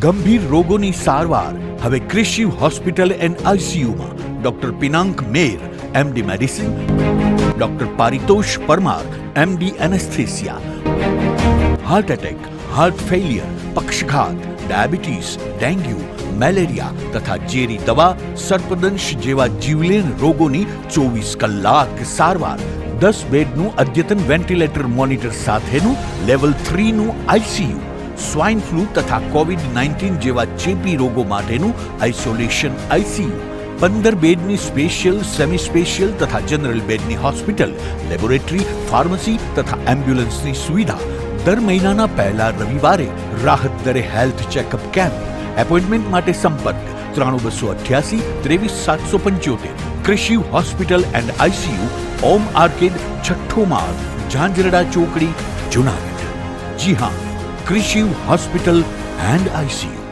ગંભીર રોગોની સારવાર હવે ક્રિશિવ હોસ્પિટલ એન્ડ આઈસીયુમાં doctor Pinank Mer MD medicine, doctor Paritosh Parmar MD anaesthesia, heart attack, heart failure, પક્ષઘાત, ડાયાબિટીસ, ડેન્ગ્યુ, મેલેરિયા તથા ઝેરી દવા, સર્પદંશ જેવા જીવલેણ રોગોની 24 કલાક સારવાર, 10 બેડનું અદ્યતન વેન્ટિલેટર મોનિટર સાથેનું લેવલ 3નું આઈસીયુ, સ્વાઇન ફ્લૂ તથા કોવિડ-19 જેવા ચેપી રોગો માટેનું આઇસોલેશન આઈસીયુ, 15 બેડની સ્પેશિયલ, સેમી સ્પેશિયલ તથા જનરલ બેડની હોસ્પિટલ, લેબોરેટરી, ફાર્મસી તથા એમ્બ્યુલન્સની સુવિધા, દર મહિનાના પહેલા રવિવારે રાહત દરે હેલ્થ ચેકઅપ કેમ્પ. એપોઇન્ટમેન્ટ માટે સંપર્ક 9288 23775. Krishiv hospital and ICU, Om arcade, છઠ્ઠો માળ, ઝાંઝરડા ચોકડી, જુનાગઢ. જી હા, ક્રિશિવ હોસ્પિટલ એન્ડ આઈસીયુ.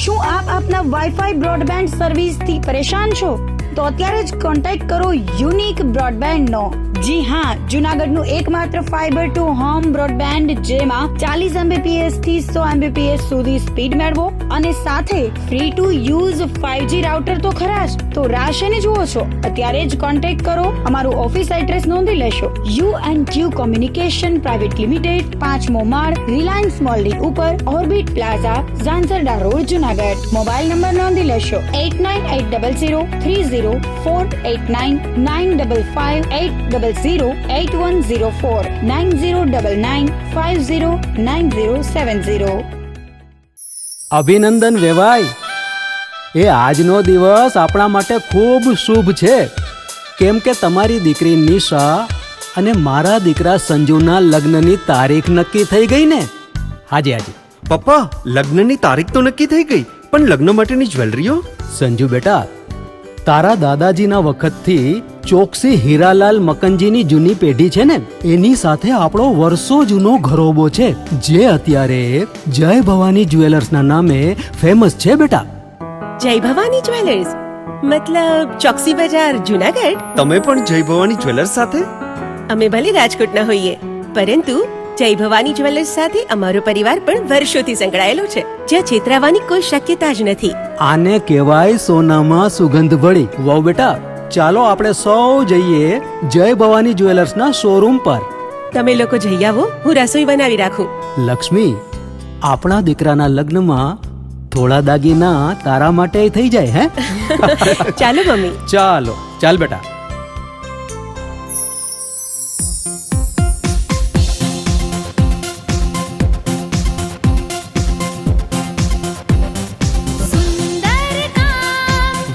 શું આપ આપના વાઈફાઈ બ્રોડબેન્ડ સર્વિસથી પરેશાન છો? તો અત્યારે જ કોન્ટેક્ટ કરો યુનિક બ્રોડબેન્ડ નો. જી હા, જુનાગઢનું એકમાત્ર ફાઈબર ટુ હોમ બ્રોડબેન્ડ, જેમાં 40 Mbps થી 100 Mbps સુધી સ્પીડ મેળવો અને સાથે free to use 5G router તો ખરા જ. તો રાહ શેની જુઓ છો? અત્યારે જ કોન્ટેક્ટ કરો. અમારું ઓફિસ એડ્રેસ નોંધી લેશો. U&Q કોમ્યુનિકેશન પ્રાઇવેટ લિમિટેડ, 5મો માળ, રિલાયન્સ મોલની ઉપર, orbit plaza, Zanzarda road, Junagadh. Mobile number નોંધી લેશો 89800304899558008104 9099509070. અભિનંદન વેવાય. એ આજનો દિવસ આપણા માટે ખૂબ શુભ છે, કેમ કે તમારી દીકરી નિશા અને મારા દીકરા સંજુના લગ્નની તારીખ નક્કી થઈ ગઈ ને. હાજી હાજી પપ્પા, લગ્નની તારીખ તો નક્કી થઈ ગઈ, પણ લગ્ન માટેની જ્વેલરીઓ? સંજુ બેટા, તારા દાદાજીના વખતથી ચોકસી હીરાલાલ મકનજીની જૂની પેઢી છે ને, એની સાથે આપણો વર્ષો જૂનો ઘરોબો છે, જે અત્યારે જય ભવાની જ્વેલર્સના નામે ફેમસ છે બેટા. જય ભવાની જ્વેલર્સ મતલબ ચોકસી બજાર, જુનાગઢ? તમે પણ જય ભવાની જ્વેલર્સ સાથે? અમે ભલે રાજકોટના હોઈએ, પરંતુ જય ભવાની જ્વેલર્સ સાથે અમારો પરિવાર પણ વર્ષોથી સંકળાયેલો છે, જ્યાં છેતરાવાની કોઈ શક્યતા જ નથી. આને કહેવાય સોનામાં સુગંધ ભળી. વાવ બેટા, ચાલો આપણે સૌ જઈએ જય ભવાની જ્વેલર્સના શોરૂમ પર. તમે લોકો જઈ આવો, હું રસોઈ બનાવી રાખું. લક્ષ્મી, આપણા દીકરાના લગ્નમાં થોડા દાગીના તારા માટે થઈ જાય. હે ચાલો મમ્મી. ચાલો ચાલ બેટા.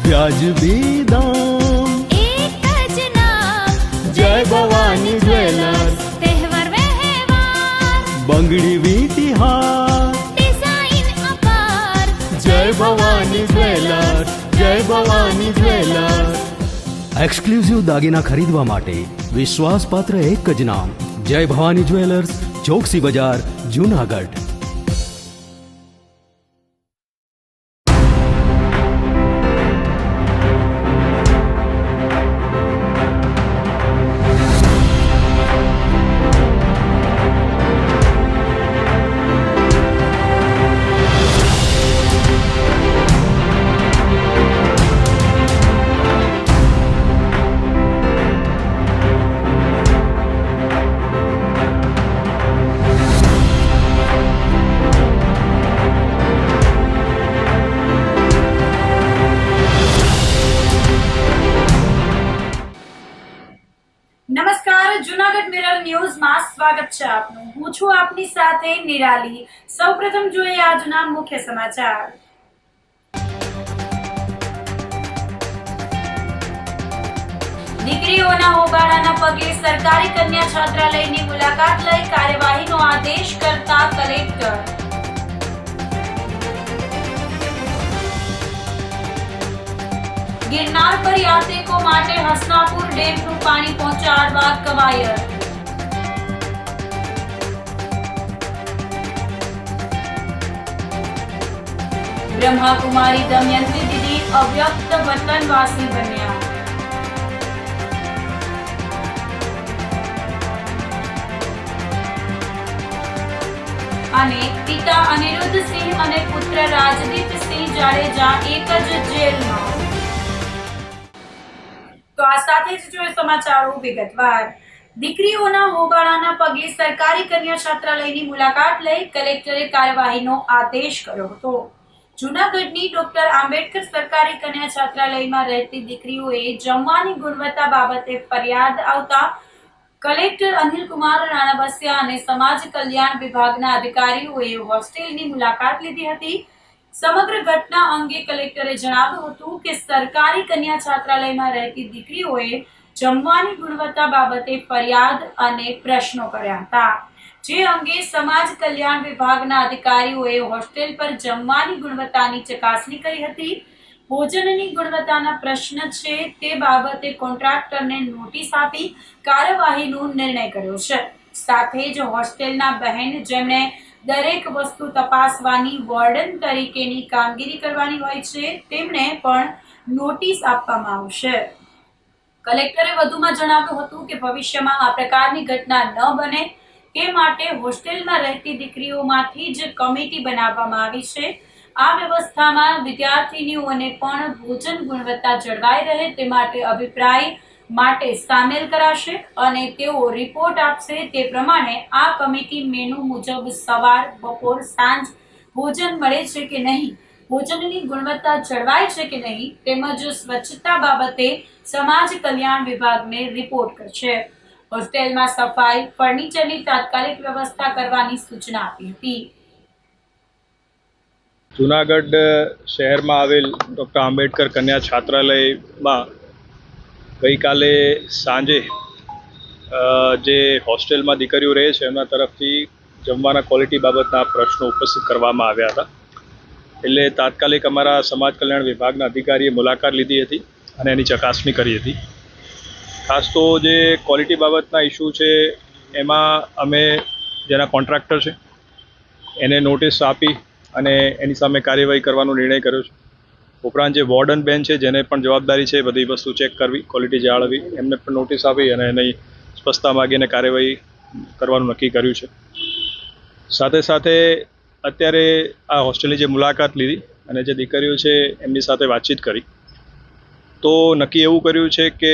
વ્યાજબી દામ, એક જ નામ, જય ભવાની જ્વેલર્સ. તહેવાર વ્યવહાર, બંગડી વીંટી હાર, ડિઝાઇન અપાર, જય ભવાની જ્વેલર્સ, જય ભવાની જ્વેલર્સ. એક્સક્લુઝિવ દાગીના ખરીદવા માટે વિશ્વાસપાત્ર એક જ નામ, જય ભવાની જ્વેલર્સ, ચોકસી બજાર, જુનાગઢ. નમસ્કાર, જુનાગઢ મિરર ન્યૂઝમાં સ્વાગત છે આપનું. હું છું આપની સાથે નિરાલી. સૌપ્રથમ જોઈએ આજના મુખ્ય સમાચાર. દીકરીઓના હોબાળાના પગલે સરકારી કન્યા છાત્રાલયની મુલાકાત લઈ કાર્યવાહીનો આદેશ કરતા કલેક્ટર. ગિરનાર પર યાત્રિકો માટે હસનાપુર ડેમનું પાણી પહોંચાડવા કવાયત. બ્રહ્માકુમારી દમયંતી દીદી અવ્યક્ત વતનવાસી બન્યા. અને પિતા અનિરુદ્ધ સિંહ અને પુત્ર રાજદીપસિંહ જાડેજા એક જ જેલમાં. તો આ સાથે જ જોઈએ સમાચારો વિગતવાર. દીકરીઓના હોબાળાના પગલે સરકારી કન્યા છાત્રાલયની મુલાકાત લઈ કલેક્ટરે કાર્યવાહીનો આદેશ કર્યો હતો. જૂનાગઢની ડોક્ટર આંબેડકર સરકારી કન્યા છાત્રાલયમાં રહેતી દીકરીઓએ જમવાની ગુણવત્તા બાબતે ફરિયાદ આવતા કલેક્ટર અનિલકુમાર રાણાબસિયા અને સમાજ કલ્યાણ વિભાગના અધિકારીઓએ હોસ્ટેલની મુલાકાત લીધી હતી. સમગ્ર ઘટના અંગે કલેક્ટરે જણાવ્યું હતું કે સરકારી કન્યા છાત્રાલયમાં રહેતી દીકરીઓએ જમવાની ગુણવત્તા બાબતે ફરિયાદ અને પ્રશ્નો કર્યા હતા, જે અંગે સમાજ કલ્યાણ વિભાગના અધિકારીઓએ હોસ્ટેલ પર જમવાની ગુણવત્તાની ચકાસણી કરી હતી. ભોજનની ગુણવત્તાના પ્રશ્ન છે તે બાબતે કોન્ટ્રાક્ટરને નોટિસ આપી કાર્યવાહીનો નિર્ણય કર્યો છે. સાથે જ હોસ્ટેલના બહેન જેમણે દરેક વસ્તુ તપાસવાની વોર્ડન તરીકેની કામગીરી કરવાની હોય છે તેમને પણ નોટિસ આપવામાં આવશે. કલેક્ટરે વધુમાં જણાવ્યું હતું કે ભવિષ્યમાં આ પ્રકારની ઘટના ન બને તે માટે હોસ્ટેલમાં રહેતી દીકરીઓમાંથી જ કમિટી બનાવવામાં આવી છે. આ વ્યવસ્થામાં વિદ્યાર્થીનીઓને પણ ભોજન ગુણવત્તા જળવાઈ રહે તે માટે અભિપ્રાય માટે સામેલ કરાશે અને તેઓ રિપોર્ટ આપશે. તે પ્રમાણે આ કમિટી મેનુ મુજબ સવાર, બપોર, સાંજ ભોજન મળે છે કે નહીં, ભોજનની ગુણવત્તા જળવાય છે કે નહીં તેમજ સ્વચ્છતા બાબતે સમાજ કલ્યાણ વિભાગને રિપોર્ટ કરશે. હોસ્ટેલમાં સફાઈ, ફર્નિચરની તાત્કાલિક વ્યવસ્થા કરવાની સૂચના આપી હતી. જૂનાગઢ શહેરમાં આવેલ ડૉક્ટર આંબેડકર કન્યા છાત્રાલયમાં ગઈકાલે સાંજે જે હોસ્ટેલમાં દીકરીઓ રહે છે એમના તરફથી જમવાના ક્વોલિટી બાબતના પ્રશ્નો ઉપસ્થિત કરવામાં આવ્યા હતા. એટલે તાત્કાલિક અમારા સમાજ કલ્યાણ વિભાગના અધિકારીએ મુલાકાત લીધી હતી અને એની ચકાસણી કરી હતી. ખાસ તો જે ક્વોલિટી બાબતના ઇસ્યુ છે એમાં અમે જેના કોન્ટ્રાક્ટર છે એને નોટિસ આપી અને એની સામે કાર્યવાહી કરવાનો નિર્ણય કર્યો છે. ઉપરાંત જે વોર્ડન બેન છે જેને પણ જવાબદારી છે બધી વસ્તુ ચેક કરવી, ક્વોલિટી જાળવવી, એમને પણ નોટિસ આપી અને એની સ્પષ્ટતા માગીને કાર્યવાહી કરવાનું નક્કી કર્યું છે. સાથે સાથે અત્યારે આ હોસ્ટેલની જે મુલાકાત લીધી અને જે દીકરીઓ છે એમની સાથે વાતચીત કરી તો નક્કી એવું કર્યું છે કે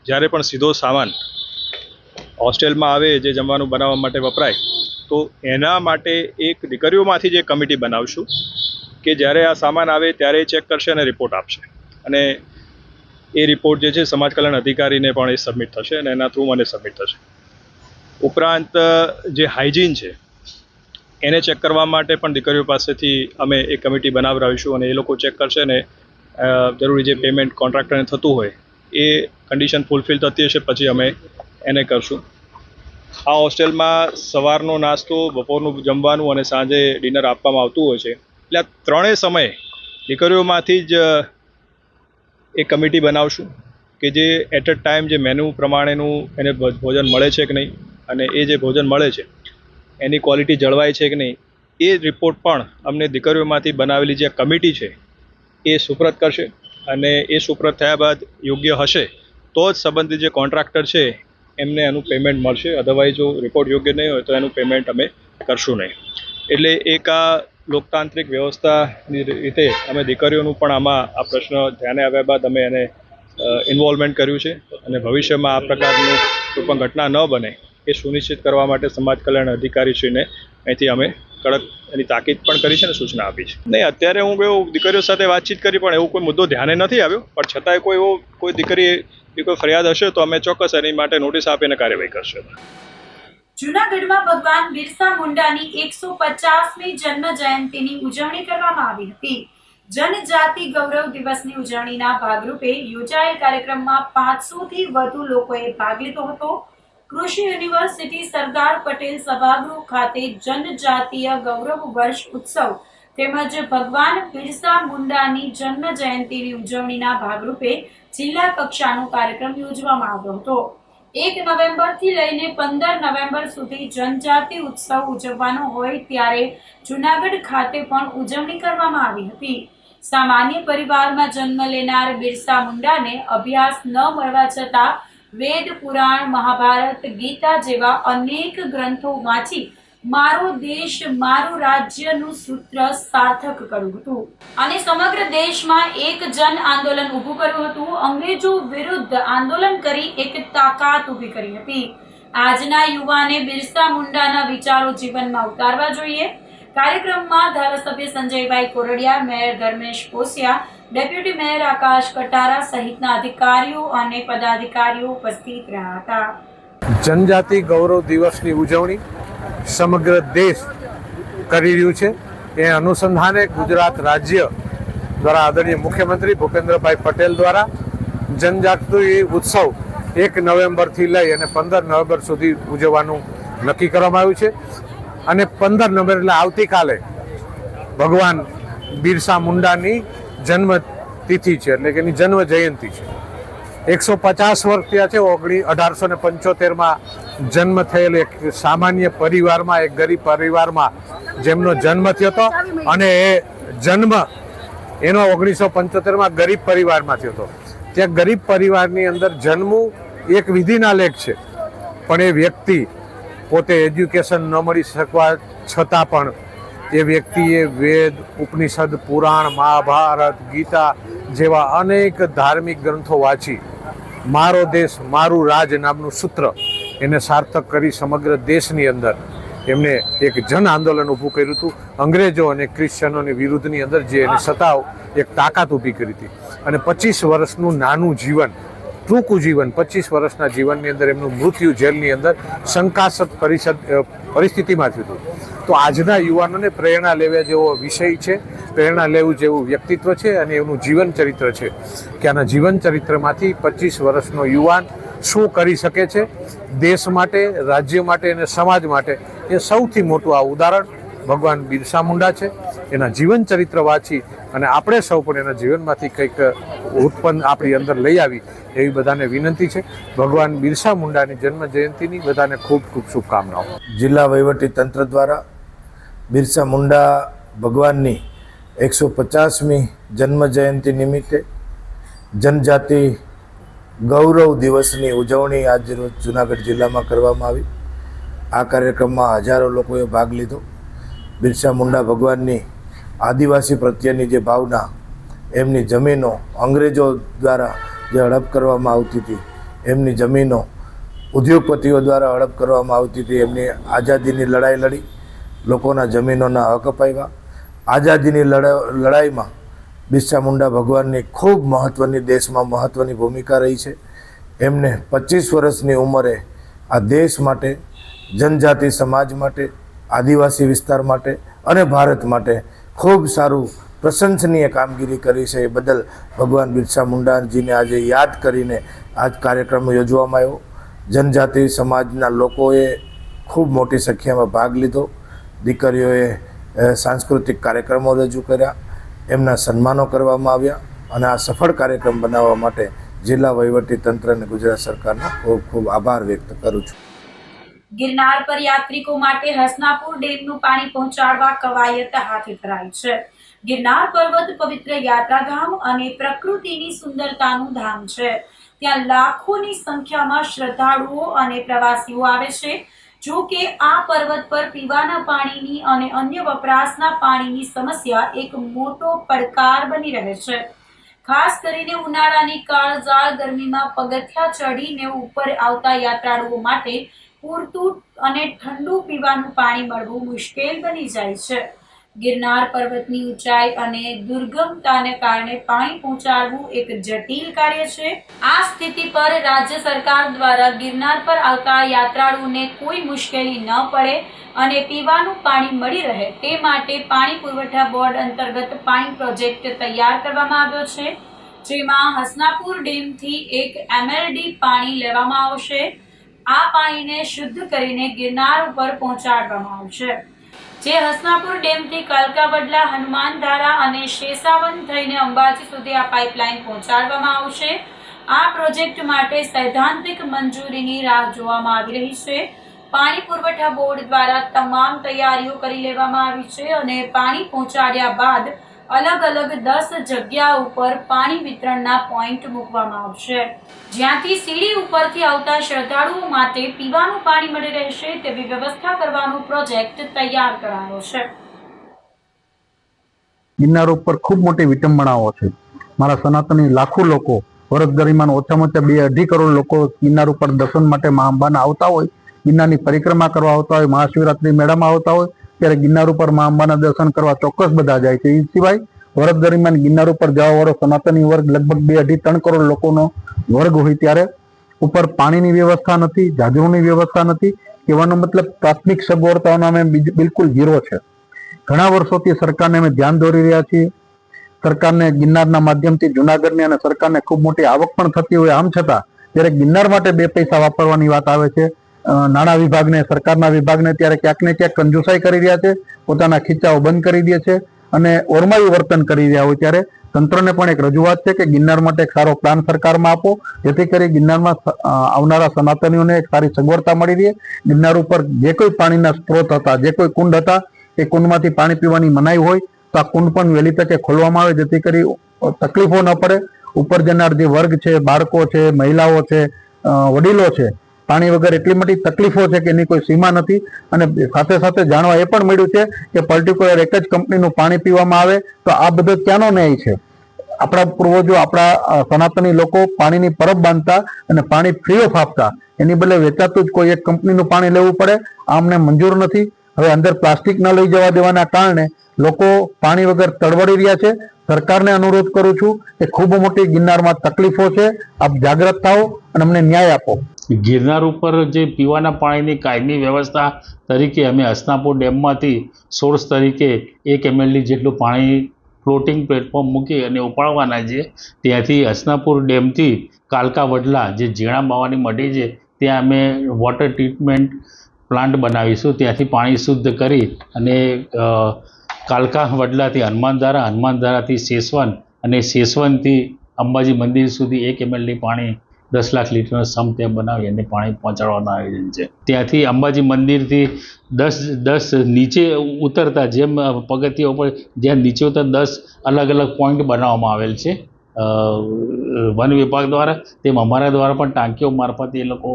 જ્યારે પણ સીધો સામાન હોસ્ટેલમાં આવે જે જમવાનું બનાવવા માટે વપરાય તો એના માટે એક દીકરીઓમાંથી જ એક કમિટી બનાવશું કે જ્યારે આ સામાન આવે ત્યારે ચેક કરશે અને રિપોર્ટ આપશે અને એ રિપોર્ટ જે છે સમાજ કલ્યાણ અધિકારીને પણ એ સબમિટ થશે અને એના થ્રુ મને સબમિટ થશે. ઉપરાંત જે હાઇજીન છે એને ચેક કરવા માટે પણ દીકરીઓ પાસેથી અમે એક કમિટી બનાવડાવીશું અને એ લોકો ચેક કરશે અને જરૂરી જે પેમેન્ટ કોન્ટ્રાક્ટરને થતું હોય એ કન્ડિશન ફૂલફિલ થતી હશે પછી અમે એને કરશું. આ હોસ્ટેલમાં સવારનો નાસ્તો, બપોરનું જમવાનું અને સાંજે ડિનર આપવામાં આવતું હોય છે. એટલે આ ત્રણેય સમયે દીકરીઓમાંથી જ એક કમિટી બનાવશું કે જે એટ અ ટાઈમ જે મેનુ પ્રમાણેનું એને ભોજન મળે છે કે નહીં અને એ જે ભોજન મળે છે એની ક્વોલિટી જળવાય છે કે નહીં એ રિપોર્ટ પણ અમને દીકરીઓમાંથી બનાવેલી જે કમિટી છે એ સુપ્રત કરશે અને એ સુપ્રત થયા બાદ યોગ્ય હશે તો જ સંબંધિત જે કોન્ટ્રાક્ટર છે એમને એનું પેમેન્ટ મળશે. અધરવાઇઝ જો રિપોર્ટ યોગ્ય નહીં હોય તો એનું પેમેન્ટ અમે કરશું નહીં. એટલે એક આ લોકતાંત્રિક વ્યવસ્થાની રીતે અમે દીકરીઓનું પણ આમાં આ પ્રશ્ન ધ્યાને આવ્યા બાદ અમે એને ઇન્વોલ્વમેન્ટ કર્યું છે અને ભવિષ્યમાં આ પ્રકારનું કોઈ પણ ઘટના ન બને એ સુનિશ્ચિત કરવા માટે સમાજ કલ્યાણ અધિકારીશ્રીને અહીંથી અમે કડક એની તાકીદ પણ કરી છે અને સૂચના આપી છે. નહીં, અત્યારે હું દીકરીઓ સાથે વાતચીત કરી પણ એવું કોઈ મુદ્દો ધ્યાને નથી આવ્યો, પણ છતાંય કોઈ દીકરી કોઈ ફરિયાદ હશે તો અમે ચોક્કસ એની માટે નોટિસ આપીને કાર્યવાહી કરશે. જૂનાગઢમાં ભગવાન બિરસા મુંડાની 150મી જન્મ જયંતિની ઉજવણી કરવામાં આવી હતી. જનજાતિ ગૌરવ દિવસની ઉજવણીના ભાગરૂપે યોજાયેલ કાર્યક્રમમાં 500થી વધુ લોકોએ ભાગ લીધો હતો. કૃષિ યુનિવર્સિટી સરદાર પટેલ સભાગૃહ ખાતે જનજાતીય ગૌરવ વર્ષ ઉત્સવ તેમજ ભગવાન બિરસા મુંડાની જન્મ જયંતિની ઉજવણીના ભાગરૂપે જિલ્લા કક્ષાનો કાર્યક્રમ યોજવામાં આવ્યો હતો. 1 નવેમ્બરથી લઈને 15 નવેમ્બર સુધી જનજાતિ ઉત્સવ ઉજવવાનો હોય ત્યારે જૂનાગઢ ખાતે પણ ઉજવણી કરવામાં આવી હતી. સામાન્ય પરિવારમાં જન્મ લેનાર બિરસા મુંડાને અભ્યાસ ન મળવા છતાં વેદ, પુરાણ, મહાભારત, ગીતા જેવા અનેક ગ્રંથો વાંચી મારો દેશ મારું રાજ્યનું સૂત્ર સાર્થક કર્યું હતું અને સમગ્ર દેશમાં એક જન આંદોલન ઊભું કર્યું હતું. અંગ્રેજો વિરુદ્ધ આંદોલન કરી એક તાકાત ઊભી કરી હતી. આજના યુવાને બિરસા મુંડાના વિચારો જીવનમાં ઉતારવા જોઈએ. કાર્યક્રમમાં ધારાસભ્ય Sanjaybhai Koradiya, mayor Dharmesh Posiya, deputy mayor Akash Katara સહિતના અધિકારીઓ અને પદાધિકારીઓ ઉપસ્થિત રહ્યા હતા. જનજાતિ ગૌરવ દિવસની ઉજવણી સમગ્ર દેશ કરી રહ્યું છે. એ અનુસંધાને ગુજરાત રાજ્ય દ્વારા આદરણીય મુખ્યમંત્રી ભૂપેન્દ્રભાઈ પટેલ દ્વારા જનજાતિ ઉત્સવ 1 નવેમ્બરથી લઈ અને 15 નવેમ્બર સુધી ઉજવવાનું નક્કી કરવામાં આવ્યું છે. અને 15 નવેમ્બર એટલે આવતીકાલે ભગવાન બિરસા મુંડાની જન્મ તિથિ છે, એટલે કે એની જન્મ જયંતિ છે. 150 વર્ષ થયા છે. 1875માં જન્મ થયેલ એક સામાન્ય પરિવારમાં, એક ગરીબ પરિવારમાં જેમનો જન્મ થયો હતો અને એ જન્મ એનો 1975માં ગરીબ પરિવારમાં થયો હતો. ત્યાં ગરીબ પરિવારની અંદર જન્મવું એક વિધિના લેખ છે, પણ એ વ્યક્તિ પોતે એજ્યુકેશન ન મળી શકવા છતાં પણ એ વ્યક્તિએ વેદ, ઉપનિષદ, પુરાણ, મહાભારત, ગીતા જેવા અનેક ધાર્મિક ગ્રંથો વાંચી મારો દેશ મારું રાજ નામનું સૂત્ર એને સાર્થક કરી સમગ્ર દેશની અંદર એમને એક જન આંદોલન ઊભું કર્યું હતું. અંગ્રેજો અને ક્રિશ્ચનોની વિરુદ્ધની અંદર જે એની સત્તાઓ એક તાકાત ઊભી કરી હતી. અને 25 વર્ષનું નાનું જીવન, ટૂંકું જીવન, 25 વર્ષના જીવનની અંદર એમનું મૃત્યુ જેલની અંદર શંકાસ્પદ પરિસ્થિતિમાં થયું હતું. તો આજના યુવાનોને પ્રેરણા લેવા જેવો વિષય છે, પ્રેરણા લેવું જેવું વ્યક્તિત્વ છે અને એનું જીવન ચરિત્ર છે કે આના જીવન ચરિત્રમાંથી 25 વર્ષનો યુવાન શું કરી શકે છે દેશ માટે, રાજ્ય માટે અને સમાજ માટે. એ સૌથી મોટું આ ઉદાહરણ ભગવાન બિરસા મુંડા છે. એના જીવન ચરિત્ર વાંચી અને આપણે સૌ પણ એના જીવનમાંથી કંઈક ઉત્પન્ન આપણી અંદર લઈ આવી એવી બધાને વિનંતી છે. ભગવાન બિરસા મુંડાની જન્મ જયંતિની બધાને ખૂબ ખૂબ શુભકામનાઓ. જિલ્લા વહીવટી તંત્ર દ્વારા બિરસા મુંડા ભગવાનની 150મી જન્મ જયંતિ નિમિત્તે જનજાતિ ગૌરવ દિવસની ઉજવણી આજરોજ જૂનાગઢ જિલ્લામાં કરવામાં આવી. આ કાર્યક્રમમાં હજારો લોકોએ ભાગ લીધો. બિરસા મુંડા ભગવાનની આદિવાસી પ્રત્યેની જે ભાવના, એમની જમીનો અંગ્રેજો દ્વારા જે હડપ કરવામાં આવતી હતી, એમની જમીનો ઉદ્યોગપતિઓ દ્વારા હડપ કરવામાં આવતી હતી, એમની આઝાદીની લડાઈ લડી, લોકોના જમીનોના હક અપાવ્યા. આઝાદીની લડાઈમાં બિરસા મુંડા ભગવાનની ખૂબ મહત્ત્વની, દેશમાં મહત્ત્વની ભૂમિકા રહી છે. એમને 25 વર્ષની ઉંમરે આ દેશ માટે, જનજાતિ સમાજ માટે, આદિવાસી વિસ્તાર માટે અને ભારત માટે ખૂબ સારું પ્રશંસનીય કામગીરી કરી છે. એ બદલ ભગવાન બિરસા મુંડાજીને આજે યાદ કરીને આ કાર્યક્રમ યોજવામાં આવ્યો. જનજાતિ સમાજના લોકોએ ખૂબ મોટી સંખ્યામાં ભાગ લીધો. દીકરીઓએ સાંસ્કૃતિક કાર્યક્રમો રજૂ કર્યા, એમના સન્માનો કરવામાં આવ્યા અને આ સફળ કાર્યક્રમ બનાવવા માટે જિલ્લા વહીવટી તંત્ર અને ગુજરાત સરકારનો ખૂબ ખૂબ આભાર વ્યક્ત કરું છું. ગિરનાર પર યાત્રિકો માટે હસનાપુર ડેમનું પાણી પહોંચાડવા કવાયત હાથ ધરાઈ છે. ગિરનાર પર્વત પવિત્ર યાત્રાધામ અને પ્રકૃતિની સુંદરતાનું ધામ છે. ત્યાં લાખોની સંખ્યામાં શ્રદ્ધાળુઓ અને પ્રવાસીઓ આવે છે. જો કે આ પર્વત પર પીવાના પાણીની અને અન્ય વપરાશના પાણીની સમસ્યા એક મોટો પડકાર બની રહે છે. ખાસ કરીને ઉનાળાની કાળઝાળ ગરમીમાં પગથિયા ચડીને ઉપર આવતા યાત્રાળુઓ માટે પૂરતું અને ઠંડુ પીવાનું પાણી મળવું મુશ્કેલ બની જાય છે. ગિરનાર પર્વતની ઊંચાઈ અને દુર્ગમતાને કારણે પાણી પહોંચાડવું એક જટિલ કાર્ય છે. આ સ્થિતિ પર રાજ્ય સરકાર દ્વારા ગિરનાર પર આવતા યાત્રાળુઓને કોઈ મુશ્કેલી ન પડે અને પીવાનું પાણી મળી રહે તે માટે પાણી પુરવઠા બોર્ડ અંતર્ગત પાણી પ્રોજેક્ટ તૈયાર કરવામાં આવ્યો છે, જેમાં હસનાપુર ડેમથી 1 MLD પાણી લેવામાં આવશે. આ પાણીને શુદ્ધ કરીને ગિરનાર ઉપર પહોંચાડવામાં આવશે, જે હસનાપુર ડેમથી કાલકાવડલા, હનુમાનધારા અને શેષાવન થઈને અંબાજી સુધી આ પાઇપલાઇન પહોંચાડવામાં આવશે. આ પ્રોજેક્ટ માટે સૈદ્ધાંતિક મંજૂરીની રાહ જોવામાં આવી રહી છે. પાણી પુરવઠા બોર્ડ દ્વારા તમામ તૈયારીઓ કરી લેવામાં આવી છે અને પાણી પહોંચાડ્યા બાદ અલગ અલગ 10 જગ્યા ઉપર પાણી વિતરણના પોઈન્ટ મૂકવામાં આવશે, જ્યાંથી સીડી ઉપરથી આવતા શ્રદ્ધાળુઓ માટે પીવાનું પાણી મળી રહેશે તેવી વ્યવસ્થા કરવાનો પ્રોજેક્ટ તૈયાર કરાયો છે. ગિરનાર ઉપર ખૂબ મોટી વિટંબણાઓ છે. મારા સનાતની લાખો લોકો વર્ષ દરમિયાન ઓછામાં ઓછા 2-2.5 કરોડ લોકો ગિરનાર ઉપર દર્શન માટે મા અંબાના આવતા હોય, ગિરનારની પરિક્રમા કરવા આવતા હોય, મહાશિવરાત્રી મેળામાં આવતા હોય ત્યારે ગિરનાર ઉપર મા અંબાના દર્શન કરવા ચોક્કસ બધા જાય છે. એ સિવાય વર્ષ દરમિયાન ગિરનાર ઉપર જવા વાળો સનાતની વર્ગ લગભગ 2-2.5-3 કરોડ લોકોનો વર્ગ હોય ત્યારે ઉપર પાણીની વ્યવસ્થા નથી, જાજરૂની વ્યવસ્થા નથી. કહેવાનો મતલબ પ્રાથમિક સગવડતાઓનો અમે બિલકુલ ઝીરો છે. ઘણા વર્ષોથી સરકારને અમે ધ્યાન દોરી રહ્યા છીએ. સરકારને ગિરનારના માધ્યમથી જુનાગઢની અને સરકારને ખૂબ મોટી આવક પણ થતી હોય, આમ છતાં જ્યારે ગિરનાર માટે 2 પૈસા વાપરવાની વાત આવે છે, નાણાં વિભાગને, સરકારના વિભાગને ત્યારે ક્યાંક ને ક્યાંક કંજુસાઈ કરી રહ્યા છે, પોતાના ખીચાઓ બંધ કરી દે છે અને ઓરમાયું વર્તન કરી રહ્યા હોય ત્યારે તંત્રને પણ એક રજૂઆત છે કે ગિરનાર માટે એક સારો પ્લાન સરકારમાં આપો, જેથી કરી ગિરનારમાં આવનારા સનાતનીઓને એક સારી સગવડતા મળી રહે. ગિરનાર ઉપર જે કોઈ પાણીના સ્ત્રોત હતા, જે કોઈ કુંડ હતા, એ કુંડમાંથી પાણી પીવાની મનાઈ હોય તો આ કુંડ પણ વહેલી તકે ખોલવામાં આવે, જેથી કરી તકલીફો ન પડે. ઉપર જનાર જે વર્ગ છે, બાળકો છે, મહિલાઓ છે, વડીલો છે, પાણી વગર એટલી મોટી તકલીફો છે કે એની કોઈ સીમા નથી. અને સાથે સાથે જાણવા એ પણ મળ્યું છે કે પર્ટિક્યુલર એક જ કંપનીનું પાણી પીવામાં આવે તો આ બધો ક્યાંનો ન્યાય છે? આપણા પૂર્વજો, આપણા સનાતની લોકો પાણીની પરબ બાંધતા અને પાણી ફ્રી ઓફ આપતા, એની બદલે વેચાતું જ કોઈ એક કંપનીનું પાણી લેવું પડે, આ અમને મંજૂર નથી. હવે અંદર પ્લાસ્ટિક ન લઈ જવા દેવાના કારણે લોકો પાણી વગર તડવડી રહ્યા છે. સરકારને અનુરોધ કરું છું કે ખૂબ મોટી ગિરનારમાં તકલીફો છે, આપ જાગૃત થાઓ અને અમને ન્યાય આપો. ગિરનાર ઉપર જે પીવાના પાણીની કાયમી વ્યવસ્થા તરીકે અમે હસનાપુર ડેમમાંથી સોર્સ તરીકે 1 mld જેટલું પાણી ફ્લોટિંગ પ્લેટફોર્મ મૂકી અને ઉપાડવાના છે. ત્યાંથી હસનાપુર ડેમથી કાલકા વડલા જે ઝીણા બાવાની મઢી છે ત્યાં અમે વોટર ટ્રીટમેન્ટ પ્લાન્ટ બનાવીશું. ત્યાંથી પાણી શુદ્ધ કરી અને કાલકા વડલાથી હનુમાનધારાથી સેસવન અને સેસવનથી અંબાજી મંદિર સુધી 1 mld પાણી 10 લાખ લીટરનો સમ્પ ત્યાં બનાવી અને પાણી પહોંચાડવાનું આયોજન છે. ત્યાંથી અંબાજી મંદિરથી 10 નીચે ઉતરતા, જેમ પગથિયા ઉપર જ્યાં નીચે ઉતર 10 અલગ અલગ પોઈન્ટ બનાવવામાં આવેલ છે વન વિભાગ દ્વારા, તેમ અમારા દ્વારા પણ ટાંકીઓ મારફતે એ લોકો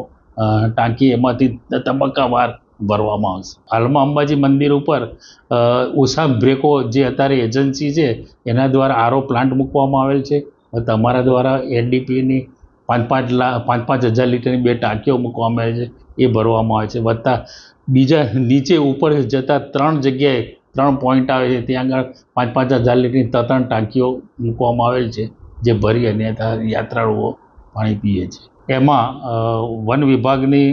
ટાંકી એમાંથી તબક્કાવાર ભરવામાં આવશે. હાલમાં અંબાજી મંદિર ઉપર ઉષા બ્રેકો જે અત્યારે એજન્સી છે એના દ્વારા આરો પ્લાન્ટ મૂકવામાં આવેલ છે. તમારા દ્વારા NDPની 5,000 લીટરની 2 ટાંકીઓ મૂકવામાં આવે છે, એ ભરવામાં આવે છે. વત્તા બીજા નીચે ઉપર જતા 3 જગ્યાએ 3 પોઈન્ટ આવે છે, ત્યાં આગળ 5,000 લીટરની 3 ટાંકીઓ મૂકવામાં આવેલ છે, જે ભરી અને યાત્રાળુઓ પાણી પીએ છે. એમાં વન વિભાગની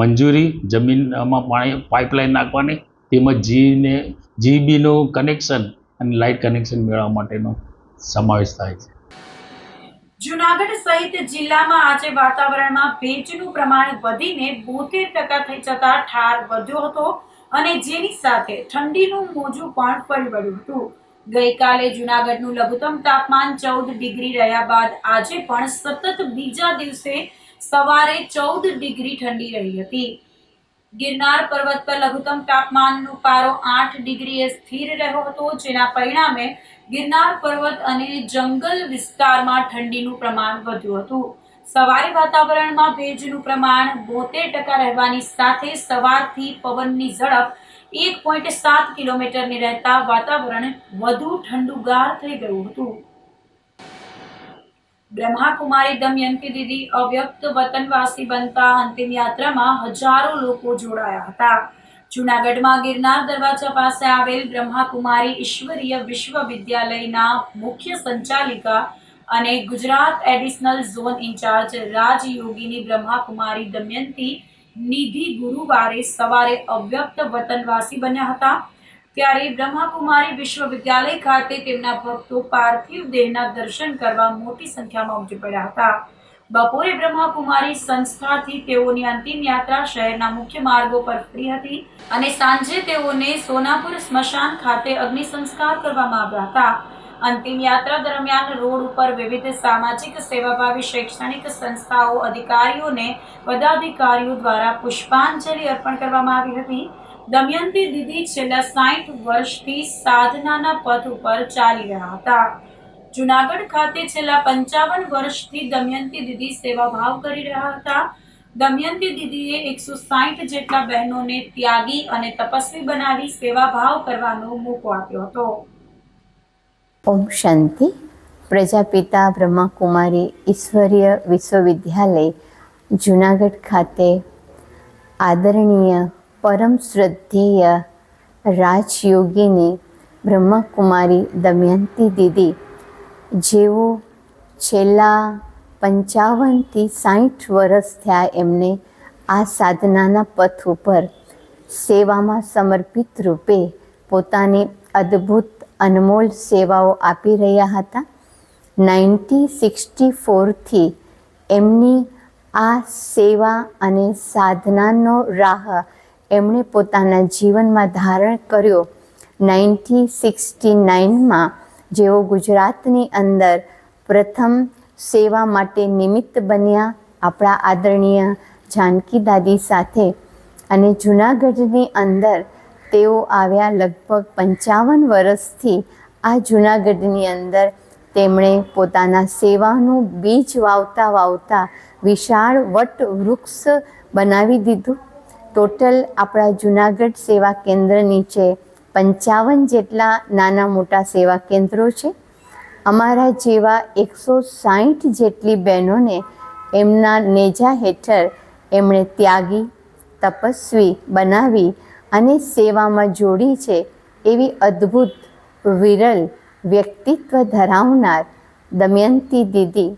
મંજૂરી, જમીનમાં પાણી પાઇપલાઇન નાખવાની, તેમજ GBનું કનેક્શન અને લાઇટ કનેક્શન મેળવવા માટેનો સમાવેશ થાય છે. જૂનાગઢ સહિત જિલ્લામાં આજે વાતાવરણમાં ભેજનું પ્રમાણ વધીને 72% થઈ જતા ઠાર વધ્યો હતો અને જેની સાથે ઠંડીનું મોજું પણ ફરી વળ્યું હતું. ગઈકાલે જૂનાગઢનું લઘુત્તમ તાપમાન 14 ડિગ્રી રહ્યા બાદ આજે પણ સતત બીજા દિવસે સવારે 14 ડિગ્રી ઠંડી રહી હતી. ગિરનાર પર્વત પર લઘુત્તમ તાપમાનનો પારો 8 ડિગ્રીએ સ્થિર રહ્યો હતો, જેના પરિણામે ગિરનાર પર્વત અને જંગલ વિસ્તારમાં ઠંડીનું પ્રમાણ વધ્યું હતું. સવારે વાતાવરણમાં ભેજનું પ્રમાણ 72% રહેવાની સાથે સવારથી પવનની ઝડપ 1.7 કિલોમીટરની રહેતા વાતાવરણ વધુ ઠંડુગાર થઈ ગયું હતું. બ્રહ્માકુમારી દમયંતી દીદી અવ્યક્ત વતનવાસી બનતા અંતિમ યાત્રામાં હજારો લોકો જોડાયા હતા. જૂનાગઢમાં ગિરનાર દરવાજા પાસે આવેલ બ્રહ્માકુમારી ઈશ્વરીય વિશ્વવિદ્યાલયના મુખ્ય સંચાલિકા અને Gujarat additional zone incharge Rajyogini Brahmakumari Damyanti Nidhi ગુરુવારે સવારે અવ્યક્ત વતનવાસી બન્યા હતા. ત્યારે બ્રહ્માકુમારી વિશ્વવિદ્યાલય ખાતે તેમના ભક્તો પાર્થિવ દેહના દર્શન કરવા મોટી સંખ્યામાં ઉમટી પડ્યા હતા. બપોરે બ્રહ્માકુમારી સંસ્થાથી તેઓની અંતિમ યાત્રા શહેરના મુખ્ય માર્ગો પર ફરી હતી અને સાંજે તેઓને સોનાપુર સ્મશાન ખાતે અગ્નિ સંસ્કાર કરવામાં આવ્યા હતા. અંતિમ યાત્રા દરમિયાન રોડ ઉપર વિવિધ સામાજિક સેવાભાવી શૈક્ષણિક સંસ્થાઓ, અધિકારીઓને પદાધિકારીઓ દ્વારા પુષ્પાંજલિ અર્પણ કરવામાં આવી હતી. દમયંતી દીદી છેલ્લા 60 વર્ષથી સાધનાના પથ ઉપર ચાલી રહ્યા હતા. જુનાગઢ ખાતે છેલ્લા 55 વર્ષથી દમયંતી દીદી સેવાભાવ કરી રહ્યા હતા. દમયંતી દીદીએ 160 જેટલા બહેનોને ત્યાગી અને તપસ્વી બનાવી સેવાભાવ કરવાનો મોકો આપ્યો હતો. ઓમ શાંતિ. પ્રજાપિતા બ્રહ્માકુમારી ઈશ્વરીય વિશ્વવિદ્યાલય જુનાગઢ ખાતે આદરણીય પરમ શ્રદ્ધેય રાજયોગીની બ્રહ્માકુમારી દમયંતી દીદી જેઓ છેલ્લા 55થી 60 વર્ષ થયા એમને આ સાધનાના પથ ઉપર સેવામાં સમર્પિત રૂપે પોતાની અદ્ભુત અનમોલ સેવાઓ આપી રહ્યા હતા. 1964થી એમની આ સેવા અને સાધનાનો રાહ એમણે પોતાના જીવનમાં ધારણ કર્યો. 1969માં જેઓ ગુજરાતની અંદર પ્રથમ સેવા માટે નિમિત્ત બન્યા આપણા આદરણીય જાનકી દાદી સાથે, અને જૂનાગઢની અંદર તેઓ આવ્યા. લગભગ 55 વર્ષથી આ જૂનાગઢની અંદર તેમણે પોતાના સેવાનું બીજ વાવતા વાવતા વિશાળ વટ વૃક્ષ બનાવી દીધું. ટોટલ આપણા જૂનાગઢ સેવા કેન્દ્ર નીચે 55 જેટલા નાના મોટા સેવા કેન્દ્રો છે. અમારા જેવા 160 જેટલી બહેનોને એમના નેજા હેઠળ એમણે ત્યાગી તપસ્વી બનાવી અને સેવામાં જોડી છે. એવી અદ્ભુત વિરલ વ્યક્તિત્વ ધરાવનાર દમયંતી દીદી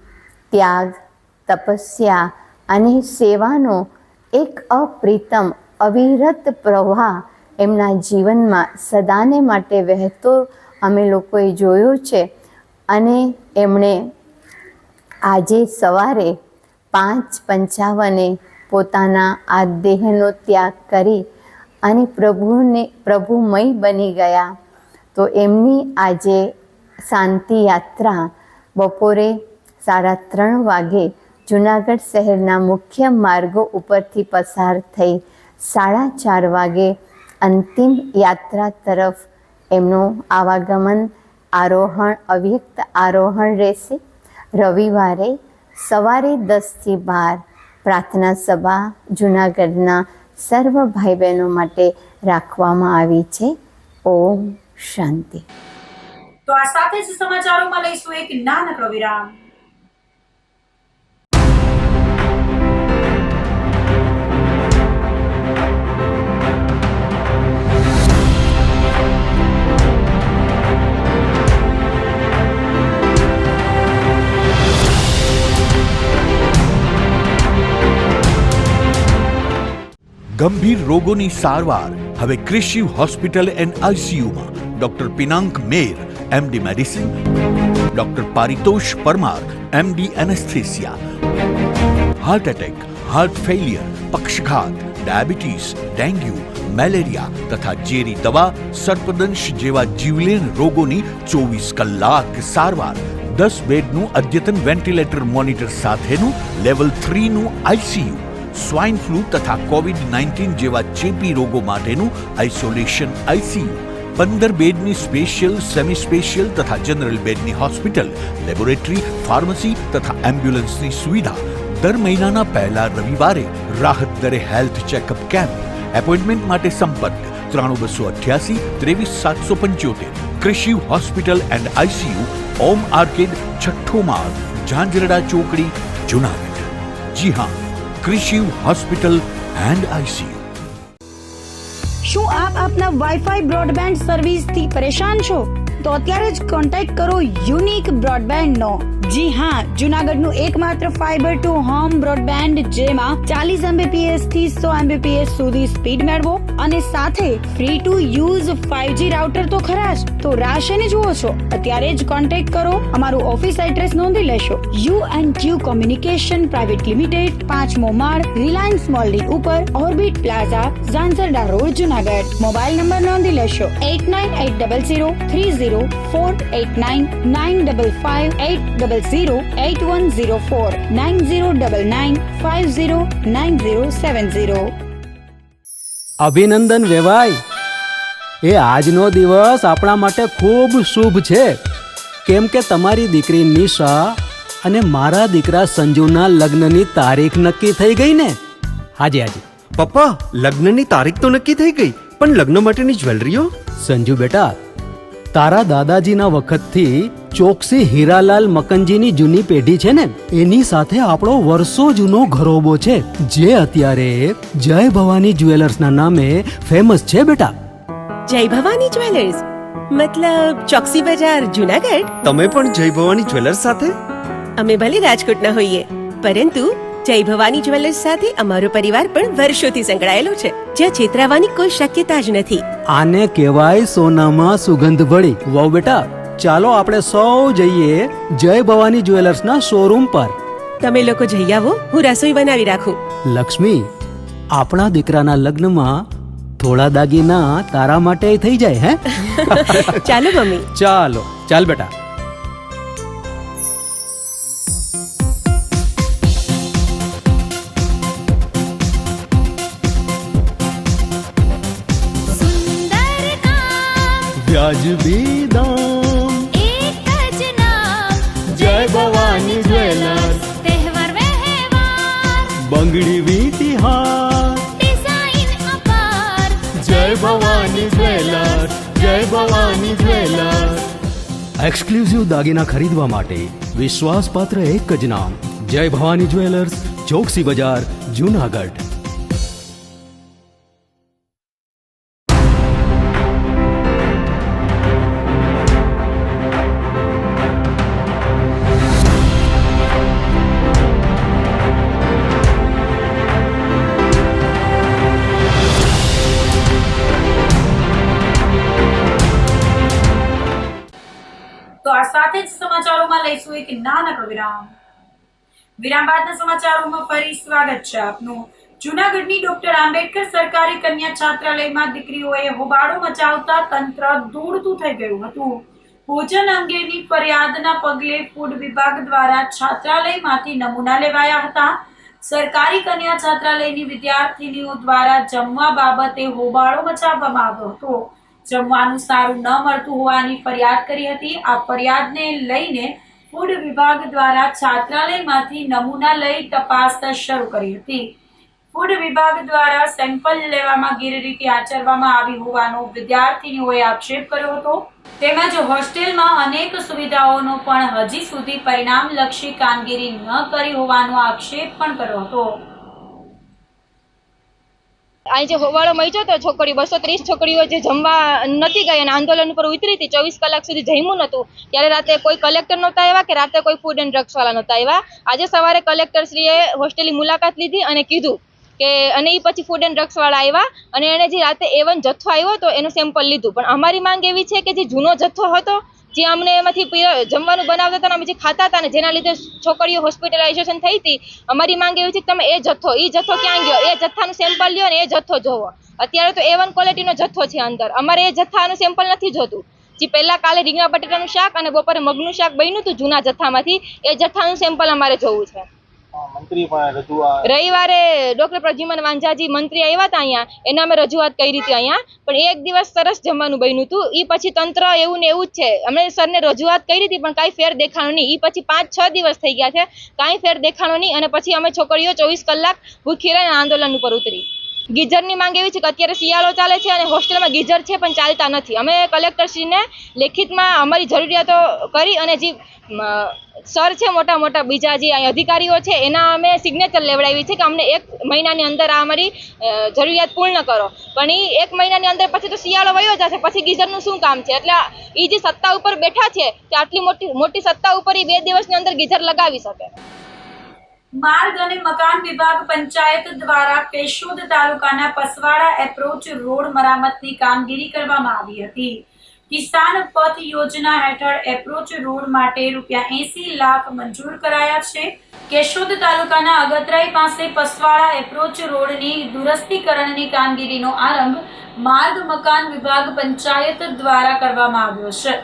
ત્યાગ, તપસ્યા અને સેવાનો એક અપ્રિતમ અવિરત પ્રવાહ એમના જીવનમાં સદાને માટે વહેતો અમે લોકોએ જોયો છે. અને એમણે આજે સવારે 5:55 પોતાના આ દેહનો ત્યાગ કરી અને પ્રભુમય બની ગયા. તો એમની આજે શાંતિ યાત્રા બપોરે 3:30 વાગે જૂનાગઢ શહેરના મુખ્ય માર્ગો ઉપરથી પસાર થઈ 4:30 વાગે અંતિમ યાત્રા તરફ એમનું આવાગમન આરોહણ અવ્યક્ત આરોહણ રહેશે. રવિવારે સવારે 10થી 12 પ્રાર્થના સભા જૂનાગઢના સર્વ ભાઈ બહેનો માટે રાખવામાં આવી છે. ઓમ શાંતિ. તો આ સાથે જ સમાચારોમાં લઈશું એક નાનકડો વિરામ. ગંભીર રોગોની સારવાર હવે ક્રિશિવ હોસ્પિટલ એન્ડ આઈસીયુમાં doctor Pinank Mer MD medicine, doctor Paritosh Parmar MD anaesthesia, heart attack, heart failure, પક્ષઘાત, ડાયાબિટીસ, ડેન્ગ્યુ, મેલેરિયા તથા ઝેરી દવા, સર્પદંશ જેવા જીવલેણ રોગોની 24 કલાક સારવાર. 10 બેડનું અદ્યતન વેન્ટિલેટર મોનિટર સાથેનું લેવલ 3નું આઈસીયુ, સ્વાઇન ફ્લૂ તથા કોવિડ-19 જેવા ચેપી રોગો માટેનું આઇસોલેશન આઈસીયુ, 15 બેડની સ્પેશિયલ, સેમી સ્પેશિયલ તથા જનરલ બેડની હોસ્પિટલ, લેબોરેટરી, ફાર્મસી તથા એમ્બ્યુલન્સની સુવિધા. દર મહિનાના પહેલા રવિવારે રાહત દરે હેલ્થ ચેકઅપ કેમ્પ. એપોઇન્ટમેન્ટ માટે સંપર્ક 9288 23775. Krishiv hospital and ICU, Om arcade, છઠ્ઠો માળ, ઝાંઝરડા ચોકડી, જુનાગઢ. જી હા, ક્રિશિવ હોસ્પિટલ એન્ડ આઈસીયુ. શું આપ આપના વાઈફાઈ બ્રોડબેન્ડ સર્વિસથી પરેશાન છો? તો અત્યારે જ કોન્ટેક્ટ કરો યુનિક બ્રોડબેન્ડ નો. જી હા, જુનાગઢનું એકમાત્ર ફાઈબર ટુ હોમ બ્રોડબેન્ડ જેમાં 40 Mbps થી 100 Mbps સુધી સ્પીડ મેળવો અને સાથે free to use 5G router તો ખરા જ. તો રાહ શેની જુઓ છો? અત્યારે જ કોન્ટેક્ટ કરો. અમારું ઓફિસ એડ્રેસ નોંધી લેશો. U&Q કોમ્યુનિકેશન પ્રાઇવેટ લિમિટેડ, 5મો માળ, રિલાયન્સ મોલની ઉપર, orbit plaza, Zanzarda road, Junagadh. Mobile number નોંધી લેશો 8980030489 95585008104 9099509070. અભિનંદન વેવાઈ. એ આજનો દિવસ આપણા માટે ખૂબ શુભ છે, કેમ કે તમારી દીકરી નિશા અને મારા દીકરા સંજુના લગ્નની તારીખ નક્કી થઈ ગઈ ને. હાજી હાજી. પપ્પા, લગ્નની તારીખ તો નક્કી થઈ ગઈ, પણ લગ્ન માટેની જ્વેલરીઓ? સંજુ બેટા, તારા દાદાજીના વખતથી ચોકસી હીરાલાલ મકનજીની જૂની પેઢી છે ને, એની સાથે આપણો વર્ષો જૂનો ઘરોબો છે, જે અત્યારે જય ભવાની જ્વેલર્સના નામે ફેમસ છે બેટા. જય ભવાની જ્વેલર્સ મતલબ ચોકસી બજાર, જુનાગઢ? તમે પણ જય ભવાની જ્વેલર્સ સાથે? અમે ભલે રાજકોટના હોઈએ, પરંતુ જય ભવાની જ્વેલર્સ સાથે અમારો પરિવાર પણ વર્ષોથી સંકળાયેલો છે, જ્યાં છેતરાવાની કોઈ શક્યતા જ નથી. આને કહેવાય સોનામાં સુગંધ ભળી. વાવ બેટા, ચાલો આપણે સૌ જઈએ જય ભવાની જ્વેલર્સના શોરૂમ પર. તમે લોકો જઈ આવો, હું રસોઈ બનાવી રાખું. લક્ષ્મી, આપણા દીકરાના લગ્નમાં થોડા દાગીના તારા માટે થઈ જાય. હે ચાલો મમ્મી. ચાલો ચાલ બેટા. સુંદર કામ વ્યાજબી દામ, એક જ નામ જય ભવાની જ્વેલર્સ. તહેવાર વ્યવહાર બંગડી વીટી હાર, ડિઝાઇન અપાર જય ભવાની જ્વેલર્સ, જય ભવાની જ્વેલર્સ. એક્સક્લુઝિવ દાગીના ખરીદવા માટે વિશ્વાસપાત્ર એક જ નામ, જય ભવાની જ્વેલર્સ, ચોકસી બજાર, જુનાગઢ. તો આ સાથે જ સમાચારોમાં લઈશું એક નાનકડો વિરામ. વિરામ બાદના સમાચારોમાં ફરી સ્વાગત છે આપનું. જૂનાગઢની ડોક્ટર આંબેડકર સરકારી કન્યા છાત્રાલયમાં દીકરીઓએ હોબાળો મચાવતા તંત્ર દોડતું થઈ ગયું હતું. ભોજન અંગેની ફરિયાદના પગલે ફૂડ વિભાગ દ્વારા છાત્રાલયમાંથી નમૂના લેવાયા હતા. સરકારી કન્યા છાત્રાલયની વિદ્યાર્થીનીઓ દ્વારા જમવા બાબતે હોબાળો મચાવવામાં આવ્યો હતો. જમવાનું સારું ન મળતું હોવાની ફરિયાદ કરી હતી. આ ફરિયાદને લઈને ફૂડ વિભાગ દ્વારા છાત્રાલયમાંથી નમૂના લઈ તપાસ શરૂ કરી હતી. ફૂડ વિભાગ દ્વારા સેમ્પલ લેવામાં ગેરરીતિ આચરવામાં આવી હોવાનો વિદ્યાર્થીનીઓએ આક્ષેપ કર્યો હતો. તેમજ હોસ્ટેલમાં અનેક સુવિધાઓનો પણ હજી સુધી પરિણામલક્ષી કામગીરી ન કરી હોવાનો આક્ષેપ પણ કર્યો હતો. અહીં જે હોબાળો મચ્યો તો છોકરીઓ 230 છોકરીઓ જે જમવા નથી ગઈ અને આંદોલન ઉપર ઉતરી હતી, 24 કલાક સુધી જમ્યું નહોતું, ત્યારે રાતે કોઈ કલેક્ટર નહોતા આવ્યા કે રાતે કોઈ ફૂડ એન્ડ ડ્રગ્સ વાળા નહોતા આવ્યા. આજે સવારે કલેક્ટરશ્રીએ હોસ્ટેલની મુલાકાત લીધી અને કીધું કે, અને એ પછી ફૂડ એન્ડ ડ્રગ્સ વાળા આવ્યા અને એને જે રાતે A1 જથ્થો આવ્યો હતો એનું સેમ્પલ લીધું. પણ અમારી માંગ એવી છે કે જે જૂનો જથ્થો હતો, જે અમને એમાંથી જમવાનું બનાવતા હતા, અમે જે ખાતા હતા ને જેના લીધે છોકરીઓ હોસ્પિટલાઇઝેશન થઈ હતી, અમારી માંગ એવી છે કે તમે એ જથ્થો ક્યાં ગયો, એ જથ્થાનું સેમ્પલ લ્યો ને એ જથ્થો જોવો. અત્યારે તો A1 ક્વોલિટીનો જથ્થો છે અંદર, અમારે એ જથ્થાનું સેમ્પલ નથી જોતું. જે પહેલા કાલે રીંગણા બટેટાનું શાક અને બપોરે મગનું શાક બન્યું હતું જૂના જથ્થામાંથી, એ જથ્થાનું સેમ્પલ અમારે જોવું છે. રવિવારે ડોક્ટર પ્રદ્યુમન વાંઝાજી મંત્રી આવ્યા હતા અહીંયા, એને અમે રજૂઆત કરી હતી અહીંયા, પણ એક દિવસ સરસ જમવાનું બન્યું હતું. એ પછી તંત્ર એવું ને એવું જ છે. અમે સરને રજૂઆત કરી હતી પણ કાંઈ ફેર દેખાણો નહીં. એ પછી 5-6 દિવસ થઈ ગયા છે, કાંઈ ફેર દેખાણો નહીં. અને પછી અમે છોકરીઓ 24 કલાક ભૂખી રહીને આંદોલન ઉપર ઉતરી. ગીઝરની માંગ એવી છે કે અત્યારે શિયાળો ચાલે છે અને હોસ્ટેલમાં ગીઝર છે પણ ચાલતા નથી. અમે કલેક્ટરશ્રીને લેખિતમાં અમારી જરૂરિયાતો કરી અને જે સર છે મોટા મોટા બીજા જે અધિકારીઓ છે એના અમે સિગ્નેચર લેવડાવી છે કે અમને 1 મહિનાની અંદર આ અમારી જરૂરિયાત પૂર્ણ કરો. પણ એ 1 મહિનાની અંદર પછી તો શિયાળો વયો જશે, પછી ગીઝરનું શું કામ છે? એટલે એ જે સત્તા ઉપર બેઠા છે તે આટલી મોટી સત્તા ઉપર એ 2 દિવસની અંદર ગીઝર લગાવી શકે. માર્ગ અને મકાન વિભાગ પંચાયત દ્વારા કેશોદ તાલુકાના પસવાડા એપ્રોચ રોડ મરામતની કામગીરી કરવામાં આવી હતી. કિસાન પથ યોજના હેઠળ એપ્રોચ રોડ માટે ₹80 લાખ મંજૂર કરાયા છે. કેશોદ તાલુકાના અગતરાઈ પાસે પસવાડા એપ્રોચ રોડની દુરસ્તીકરણની કામગીરીનો આરંભ માર્ગ મકાન વિભાગ પંચાયત દ્વારા કરવામાં આવ્યો છે.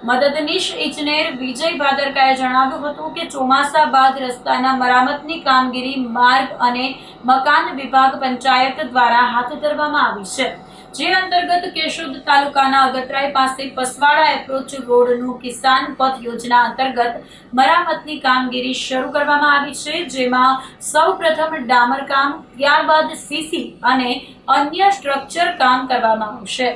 મદદનીશ ઇજનેર વિજય ભાદરકાએ જણાવ્યું હતું કે ચોમાસા બાદ રસ્તાના મરામતની કામગીરી માર્ગ અને મકાન વિભાગ પંચાયત દ્વારા હાથ ધરવામાં આવી છે, જે અંતર્ગત કેશોદ તાલુકાના અગતરાઈ પાસે પસવાડા એપ્રોચ રોડનું કિસાન પથ યોજના અંતર્ગત મરામતની કામગીરી શરૂ કરવામાં આવી છે, જેમાં સૌપ્રથમ ડામર કામ, ત્યારબાદ સીસી અને અન્ય સ્ટ્રક્ચર કામ કરવામાં આવશે।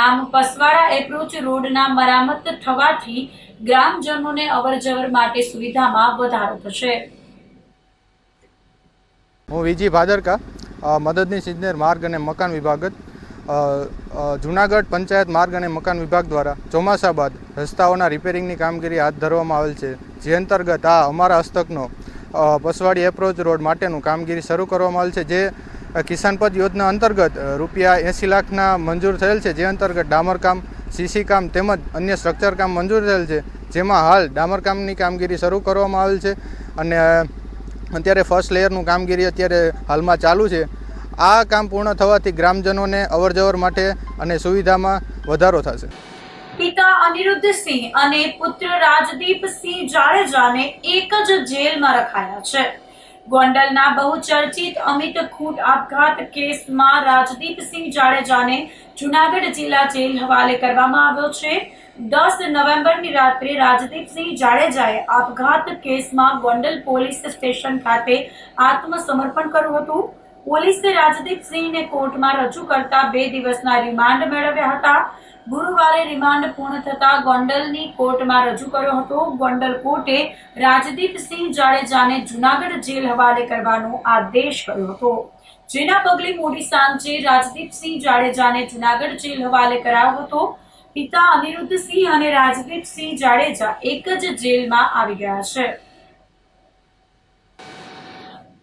આમ પસવાડા એપ્રોચ રોડના મરામત થવાથી ગ્રામજનોને અવરજવર માટે સુવિધામાં વધારો થશે। હું વિજય ભાદરકા, મદદનીશ ઇજનેર માર્ગ અને મકાન વિભાગ, જૂનાગઢ પંચાયત માર્ગ અને મકાન વિભાગ દ્વારા ચોમાસા બાદ રસ્તાઓના રિપેરિંગની કામગીરી હાથ ધરવામાં આવેલ છે, જે અંતર્ગત આ અમારા હસ્તકનો પસવાડી એપ્રોચ રોડ માટેનું કામગીરી શરૂ કરવામાં આવેલ છે, જે કિસાન પથ યોજના અંતર્ગત રૂપિયા 80 લાખના મંજૂર થયેલ છે, જે અંતર્ગત ડામર કામ, સીસી કામ તેમજ અન્ય સ્ટ્રક્ચર કામ મંજૂર થયેલ છે, જેમાં હાલ ડામર કામની કામગીરી શરૂ કરવામાં આવેલ છે અને અત્યારે ફર્સ્ટ લેયરનું કામગીરી અત્યારે હાલમાં ચાલુ છે। આ કામ પૂર્ણ થવાથી ગ્રામજનોને અવરજવર માટે અને સુવિધામાં વધારો થશે। પિતા અનિરુદ્ધસિંહ અને પુત્ર રાજદીપસિંહ જાડેજાને એક જ જેલમાં રખાયા છે। ગોંડલના બહુચર્ચિત અમિત ખૂટ આપઘાત કેસમાં રાજદીપસિંહ જાડેજાને જૂનાગઢ જિલ્લા જેલ હવાલે કરવામાં આવ્યો છે। 10 નવેમ્બરની રાત્રે રાજદીપસિંહ જાડેજાએ આપઘાત કેસમાં ગોંડલ પોલીસ સ્ટેશન ખાતે આત્મસમર્પણ કર્યું હતું। પોલીસે રાજદીપસિંહને કોર્ટમાં રજૂ કરતા 2 દિવસના રિમાન્ડ મેળવ્યા હતા। ગુરુવારે રિમાન્ડ પૂર્ણ થતા ગોંડલની કોર્ટમાં રજૂ કર્યો હતો। ગોંડલ કોર્ટે રાજદીપસિંહ જાડેજાને જૂનાગઢ જેલ હવાલે કરવાનો આદેશ કર્યો હતો, જેના પગલે મોડી સાંજે રાજદીપસિંહ જાડેજાને જૂનાગઢ જેલ હવાલે કરાયો હતો। પિતા અનિરુદ્ધસિંહ અને રાજદીપસિંહ જાડેજા એક જ જેલમાં આવી ગયા છે।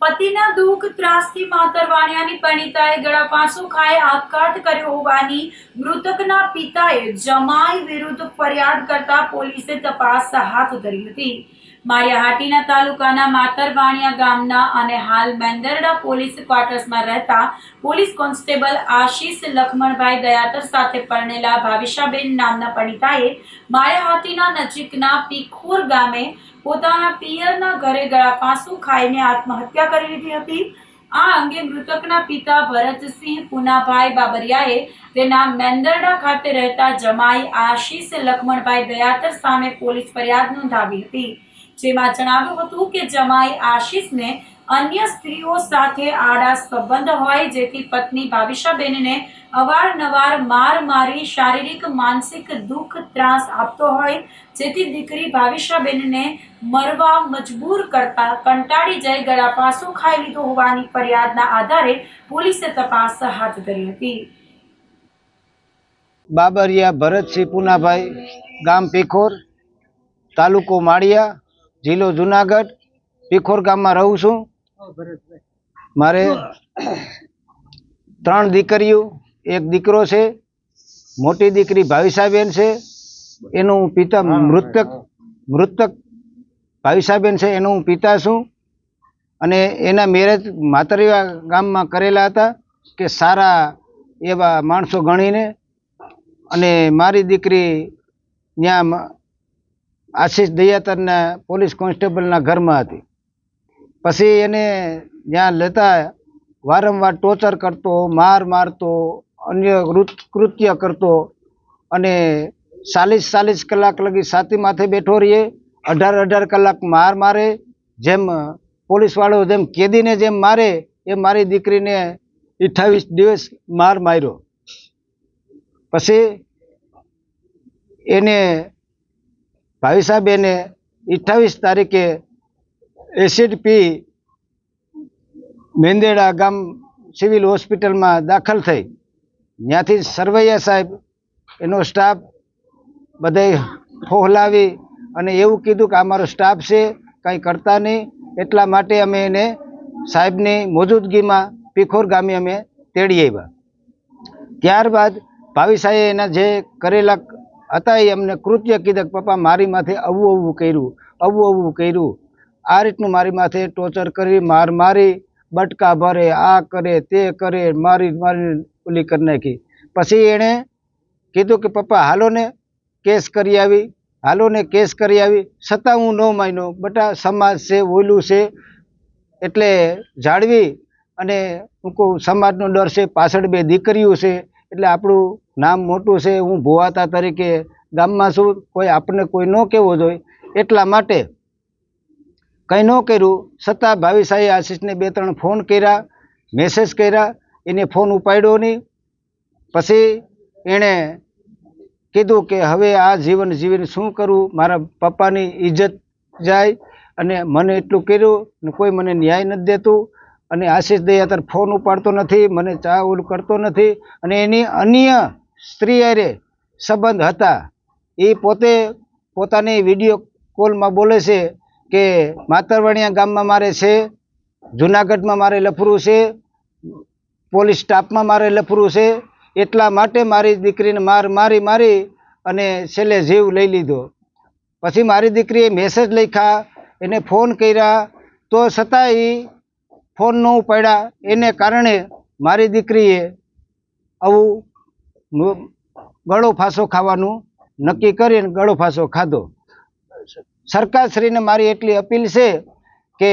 પતિના દુઃખ ત્રાસથી માતર વાણિયાની પરિણીતાએ ગળાફાંસો ખાઈ આપઘાત કર્યો હોવાની મૃતકના પિતાએ જમાઈ વિરુદ્ધ ફરિયાદ કરતા પોલીસે તપાસ હાથ ધરી હતી। માળિયાહાટીના તાલુકાના માતર વાણિયા ગામના અને હાલ મેંદરડા પોલીસ ક્વાર્ટર્સમાં રહેતા પોલીસ કોન્સ્ટેબલ આશીષ લખમણભાઈ દયાતર સાથે પરણેલા ભાવિશાબેન નામના પરિણીતાએ માળિયાહાટીના નજીકના પીખોર ગામે પોતાના પિયરના ઘરે ગળાફાંસો ખાઈને આત્મહત્યા કરી લીધી હતી। આ અંગે મૃતકના પિતા ભરતસિંહ પુનાભાઈ બાબરિયાએ તેના મેંદરડા ખાતે રહેતા જમાઈ આશીષ લખમણભાઈ દયાતર સામે પોલીસ ફરિયાદ નોંધાવી હતી, જેમાં જણાવ્યું હતું કે જમાઈ આશીષને અન્ય સ્ત્રીઓ સાથે આડા સંબંધ હોય, જેથી પત્ની ભાવિશાબેનને અવારનવાર માર મારી શારીરિક માનસિક દુઃખ ત્રાસ આપતો હોય, જેથી દીકરી ભાવિશાબેનને મરવા મજબૂર કરતા કંટાળી જઈ ગળાફાંસો ખાઈ લીધો હોવાની ફરિયાદના આધારે પોલીસે તપાસ હાથ ધરી હતી। બાબરિયા ભરતસિંહ પુનાભાઈ, ગામ પીખોર, તાલુકો માળિયા, જિલ્લો જુનાગઢ। પીખોર ગામમાં રહું છું। મારે 3 દીકરીઓ, 1 દીકરો છે। મોટી દીકરી ભાવિશાબેન છે, એનું પિતા મૃતક ભાવિશાબેન છે, એનો હું પિતા છું અને એના મેરેજ માતરિયા ગામમાં કરેલા હતા કે સારા એવા માણસો ગણીને, અને મારી દીકરી ત્યાં આશીષ દયાતરના પોલીસ કોન્સ્ટેબલના ઘરમાં હતી। પછી એને ત્યાં લેતા વારંવાર ટોર્ચર કરતો, માર મારતો, અન્ય કૃત્ય કરતો અને 40 કલાક લગી છાતી માથે બેઠો રહીએ, 18 કલાક માર મારે। જેમ પોલીસવાળો જેમ કેદીને જેમ મારે એ મારી દીકરીને 28 દિવસ માર માર્યો। પછી એને ભાવિશાબેને 28 તારીખે એસિડ પી મેંદેડા ગામ સિવિલ હોસ્પિટલમાં દાખલ થઈ। ત્યાંથી સરવૈયા સાહેબ, એનો સ્ટાફ બધાય ફોહલાવી અને એવું કીધું કે અમારો સ્ટાફ છે, કંઈ કરતા નહીં, એટલા માટે અમે એને સાહેબની મોજૂદગીમાં પીખોર ગામે અમે તેડી આવ્યા। ત્યારબાદ ભાવિશાએ એના જે કરેલા હતા એ અમને કૃત્ય કીધા કે પપ્પા મારી માથે આવું કર્યું, આ રીતનું મારી માથે ટોર્ચર કરી, માર મારી, બટકા ભરે, આ કરે તે કરે, મારી ઓલી કરી નાખી। પછી એણે કીધું કે પપ્પા હાલો ને કેસ કરી આવી, હાલોને કેસ કરી આવી, છતાં હું ન માન્યો. બટા સમાજ છે, ઓલું છે, એટલે જાળવી અને હું કહું સમાજનો ડર છે, પાછળ 2 દીકરીઓ છે, એટલે આપણું નામ મોટું છે. હું ભુવાતા તરીકે ગામમાં છું, કોઈ આપણને કોઈ ન કહેવો જોઈએ, એટલા માટે કંઈ ન કર્યું. છતાં ભાવિસાઈ આશીષને 2-3 ફોન કર્યા, મેસેજ કર્યા, એને ફોન ઉપાડ્યો નહીં. પછી એણે કીધું કે હવે આ જીવન જીવીને શું કરવું, મારા પપ્પાની ઇજ્જત જાય, અને મને એટલું કર્યું ને કોઈ મને ન્યાય નથી દેતું. અને આશીષ દયાતર ફોન ઉપાડતો નથી, મને ચા ઓલું કરતો નથી, અને એની અન્ય સ્ત્રી હારે સંબંધ હતા. એ પોતે પોતાની વિડીયો કોલમાં બોલે છે કે માતરવાડિયા ગામમાં મારે છે, જુનાગઢમાં મારે લફરું છે, પોલીસ સ્ટાફમાં મારે લફરું છે, એટલા માટે મારી દીકરીને મારી અને છેલ્લે જીવ લઈ લીધો. પછી મારી દીકરીએ મેસેજ લખ્યા, એને ફોન કર્યા, તો છતાં એ ફોન ન ઉપાડ્યા. એને કારણે મારી દીકરીએ આવું ગળો ફાંસો ખાવાનું નક્કી કરીને ગળો ફાંસો ખાધો. સરકારશ્રીને મારી એટલી અપીલ છે કે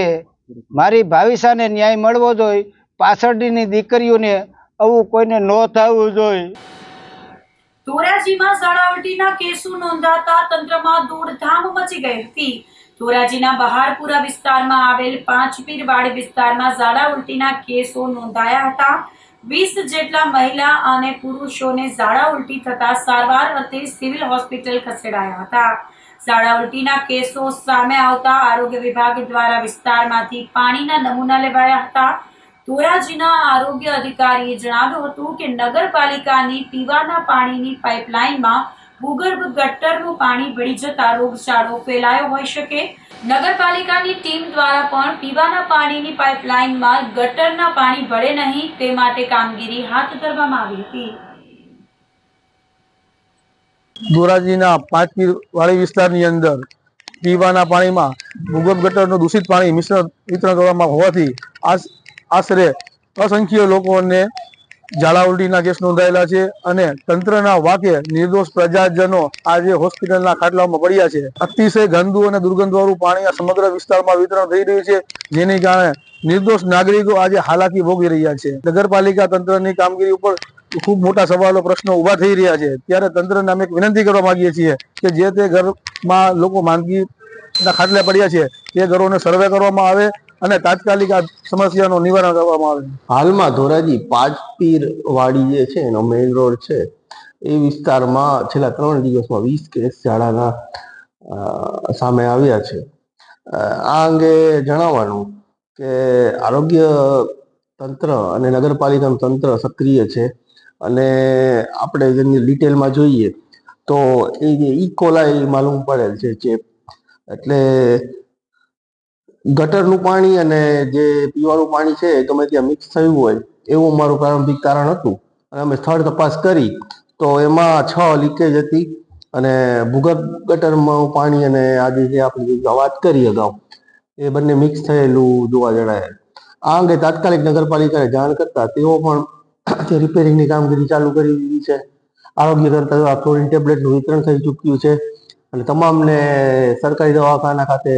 મારી ભાવિસાને ન્યાય મળવો જોઈએ, પાછળની દીકરીઓને આવું કોઈને ન થવું જોઈએ. ધોરાજીમાં ઝાડા ઉલટીના કેસો નોંધાતા તંત્રમાં દોડધામ મચી ગઈ હતી. ધોરાજીના બહારપુરા વિસ્તારમાં આવેલ પાંચપીરવાડી વિસ્તારમાં ઝાડા ઉલટીના કેસો નોંધાયા હતા. 20 જેટલા મહિલા અને પુરુષોને ઝાડા ઉલટી થતા સારવાર અર્થે સિવિલ હોસ્પિટલ ખસેડાયા હતા. ઝાડા ઉલટીના કેસો સામે આવતા આરોગ્ય વિભાગ દ્વારા વિસ્તારમાંથી પાણીના નમૂના લેવાયા હતા. ધોરાજીના આરોગ્ય અધિકારીએ જણાવ્યું હતું કે નગરપાલિકાની પીવાના પાણીની પાઇપલાઇનમાં ભૂગર્ભ ગટરનું પાણી ભળી જતા રોગચાળો ફેલાયો હોઈ શકે. નગરપાલિકાની ટીમ દ્વારા પણ પીવાના પાણીની પાઇપલાઇનમાં ગટરના પાણી ભળે નહીં તે માટે કામગીરી હાથ ધરવામાં આવી હતી. ધોરાજીના પાંચપીરવાડી વિસ્તારની અંદર પીવાના પાણીમાં ભૂગર્ભ ગટરનું દૂષિત પાણી મિશ્રણ વિતરણ કરવામાં હોવાથી આશરે અસંખ્ય લોકોને ઝાડા ઉલટીના કેસ નોંધાયેલા છે, અને તંત્રના વાકે નિર્દોષ પ્રજાજનો આજે હોસ્પિટલના ખાટલામાં પડ્યા છે. અતિશય ગંદુ અને દુર્ગંધવાળું પાણી આ સમગ્ર વિસ્તારમાં વિતરણ થઈ રહ્યું છે, જેની કારણે નિર્દોષ નાગરિકો આજે હાલાકી ભોગવી રહ્યા છે. નગરપાલિકા તંત્રની કામગીરી ઉપર ખૂબ મોટા સવાલો પ્રશ્નો ઊભા થઈ રહ્યા છે. ત્યારે તંત્રને અમે એક વિનંતી કરવા માંગીએ છીએ કે જે તે ઘરમાં લોકો માંદગીના ખાટલે પડ્યા છે તે ઘરોને સર્વે કરવામાં આવે અને તાત્કાલિક આ સમસ્યાનું નિવારણ કરવામાં આવે. હાલમાં ધોરાજી પાંચપીરવાડી જે છે એનો મેઇન રોડ છે એ વિસ્તારમાં છેલ્લા 3 દિવસમાં 20 કેસ ઝાડાના સામે આવ્યા છે. આ અંગે જણાવવાનું કે આરોગ્ય તંત્ર અને નગરપાલિકાનું તંત્ર સક્રિય છે, અને આપણે જેની ડિટેલમાં જોઈએ તો એ જે ઇકોલાઈ માલુમ પડેલ છે ચેપ, એટલે ગટરનું પાણી અને જે પીવાનું પાણી છે ગમે ત્યાં મિક્સ થયું હોય એવું મારું પ્રારંભિક તારણ હતું. અને અમે સ્થળ તપાસ કરી તો એમાં 6 લીકેજ હતી, અને ભૂગર્ભ ગટરમાં પાણી અને આજે જે આપણે વાત કરી અગાઉ એ બંને મિક્સ થયેલું જોવા જણાય. આ અંગે તાત્કાલિક નગરપાલિકાને જાણ કરતા તેઓ પણ રિપેરિંગની કામગીરી ચાલુ કરી દીધી છે. આરોગ્ય તંત્ર દ્વારા ક્લોરીન ટેબ્લેટનું વિતરણ થઈ ચૂક્યું છે, અને તમામને સરકારી દવાખાના ખાતે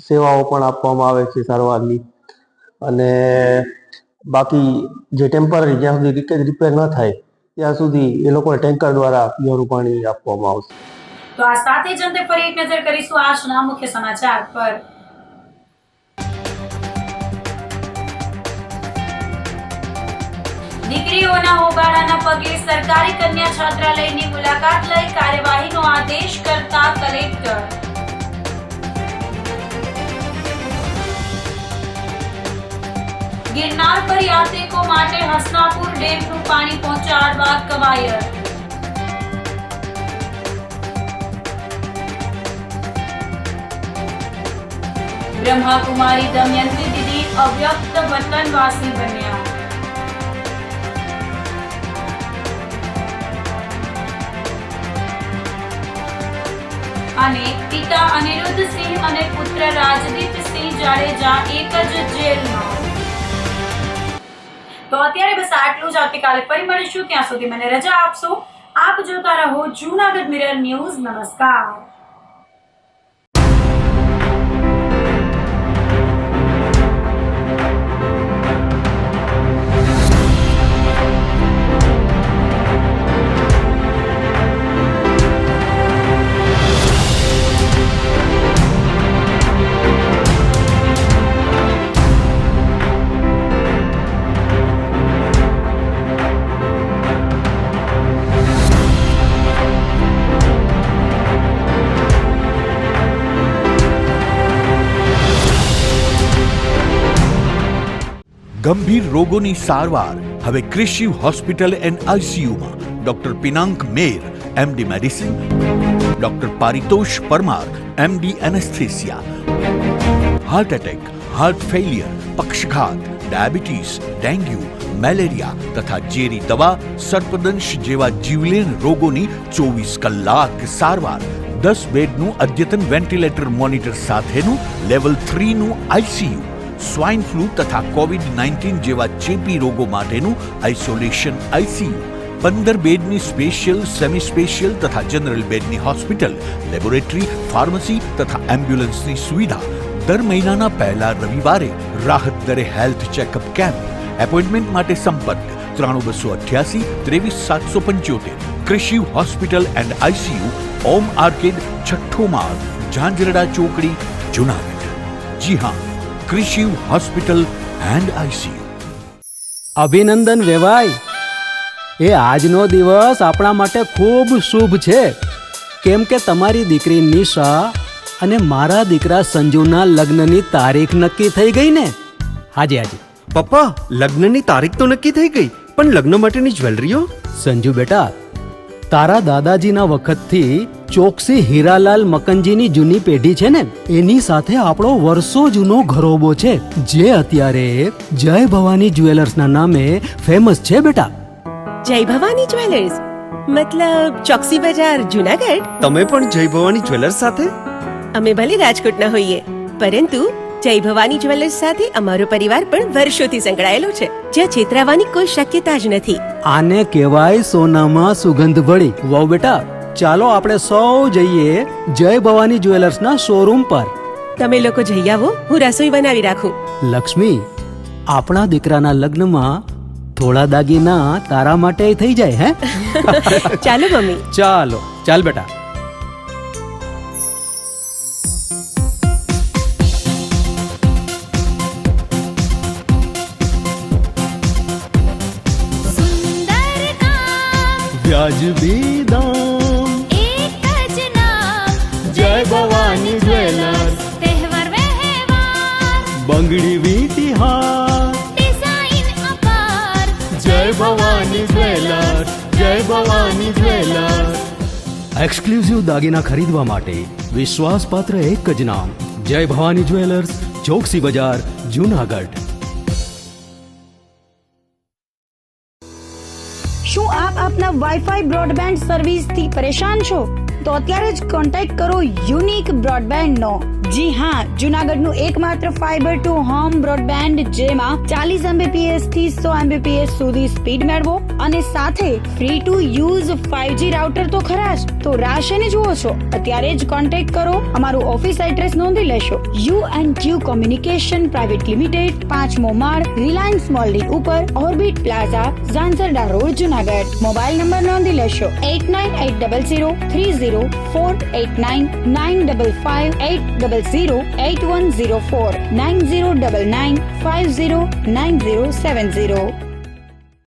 સેવાઓ પણ આપવામાં આવે છે સારવારની. અને બાકી જે ટેમ્પરરી જ્યાં સુધી લીકેજ રિપેર ન થાય ત્યાં સુધી એ લોકોને ટેન્કર દ્વારા પીવાનું પાણી આપવામાં આવશે. તો આ સાથે જ અંતે ફરી એક નજર કરીશું આજના મુખ્ય સમાચાર પર. દીકરીઓના હોબાળાના પગલે સરકારી કન્યા છાત્રાલયની મુલાકાત લઈ કાર્યવાહીનો આદેશ કરતા કલેક્ટર. ગિરનાર પર યાત્રિકો માટે હસનાપુર ડેમનું પાણી પહોંચાડવા કવાયત. બ્રહ્માકુમારી દમયંતી દીદી અવ્યક્ત વતનવાસી બન્યા. અને પિતા અનિરુદ્ધસિંહ અને પુત્ર રાજદીપસિંહ જાડેજા એક જ જેલમાં. તો અત્યારે બસ આટલું જ. આવતીકાલે ફરી મળીશું, ત્યાં સુધી મને રજા આપશો. આપ જોતા રહો જૂનાગઢ મિરર ન્યૂઝ. નમસ્કાર. ગંભીર રોગોની સારવાર હવે કૃષિ હોસ્પિટલ એન્ડ આઈસીયુમાં doctor Pinank Mer MD medicine, doctor Paritosh Parmar MD anaesthesia, heart attack, heart failure, પક્ષઘાત, ડાયાબિટીસ, ડેન્ગ્યુ, મેલેરિયા તથા ઝેરી દવા, સર્પદંશ જેવા જીવલેણ રોગોની 24 કલાક સારવાર, 10 બેડનું અદ્યતન વેન્ટિલેટર મોનિટર સાથેનું લેવલ 3નું આઈસીયુ, સ્વાઇન ફ્લૂ તથા કોવિડ-19 જેવા ચેપી રોગો માટેનું આઇસોલેશન આઈસીયુ, 15 બેડની સ્પેશિયલ, સેમી સ્પેશિયલ તથા જનરલ બેડની હોસ્પિટલ, લેબોરેટરી, ફાર્મસી તથા એમ્બ્યુલન્સની સુવિધા, દર મહિનાના પહેલા રવિવારે રાહત દરે હેલ્થ ચેકઅપ કેમ્પ. એપોઇન્ટમેન્ટ માટે સંપર્ક 9288 23775. કૃષિ hospital and ICU, Om arcade, છઠ્ઠો માળ, ઝાંઝરડા ચોકડી, જુનાગઢ. જી હા, કૃષિ હોસ્પિટલ એન્ડ આઈસીયુ. અભિનંદન વેવાઈ, એ આજનો દિવસ આપણા માટે ખૂબ શુભ છે, કેમ કે તમારી દીકરી નિશા અને મારા દીકરા સંજુના લગ્નની તારીખ નક્કી થઈ ગઈ ને. હાજી હાજી પપ્પા, લગ્નની તારીખ તો નક્કી થઈ ગઈ, પણ લગ્ન માટેની જ્વેલરીઓ? સંજુ બેટા, તારા દાદાજીના વખતથી ચોકસી હીરાલાલ મકનજીની જૂની પેઢી છે ને, એની સાથે આપણો વર્ષો જૂનો ઘરોબો છે, જે અત્યારે જય ભવાની જ્વેલર્સના નામે ફેમસ છે બેટા. જય ભવાની જ્વેલર્સ મતલબ ચોકસી બજાર, જુનાગઢ? તમે પણ જય ભવાની જ્વેલર્સ સાથે? અમે ભલે રાજકોટના હોઈએ, પરંતુ જય ભવાની જ્વેલર્સ સાથે અમારો પરિવાર પણ વર્ષોથી સંકળાયેલો છે, જ્યાં છેતરાવાની કોઈ શક્યતા જ નથી. આને કહેવાય સોનામાં સુગંધ ભળી. વાવ બેટા, ચાલો આપણે સૌ જઈએ જય ભવાની જ્વેલર્સના શોરૂમ પર. તમે લોકો જઈ આવો, હું રસોઈ બનાવી રાખું. લક્ષ્મી, આપણા દીકરાના લગ્નમાં થોડા દાગીના તારા માટે થઈ જાય હે? ચાલો મમ્મી. ચાલો ચાલ બેટા. વ્યાજબી દામ, એક જ નામ, જય ભવાની જ્વેલર્સ. તહેવાર વ્યવહાર, બંગડી વીટી હાર, ડિઝાઇન અપાર, જય ભવાની જ્વેલર્સ, જય ભવાની જ્વેલર્સ. એક્સક્લુઝિવ દાગીના ખરીદવા માટે વિશ્વાસપાત્ર એક જ નામ, જય ભવાની જ્વેલર્સ, ચોકસી બજાર, જુનાગઢ. શું આપ આપના વાઈફાઈ બ્રોડબેન્ડ સર્વિસથી પરેશાન છો? તો અત્યારે જ કોન્ટેક્ટ કરો યુનિક બ્રોડબેન્ડ નો. જી હા, જુનાગઢનું એકમાત્ર ફાઈબર ટુ હોમ બ્રોડબેન્ડ, જેમાં 40 Mbps થી 100 Mbps સુધી સ્પીડ મેળવો અને સાથે free to use 5G router તો ખરા જ. તો રાહ શેની જુઓ છો? અત્યારે જ કોન્ટેક્ટ કરો. અમારું ઓફિસ એડ્રેસ નોંધી લેશો. U&Q કોમ્યુનિકેશન પ્રાઇવેટ લિમિટેડ, 5મો માળ, રિલાયન્સ મોલની ઉપર, orbit plaza, Zanzarda road, Junagadh. Mobile number નોંધી લેશો 8980030489 95580808104 9099509070.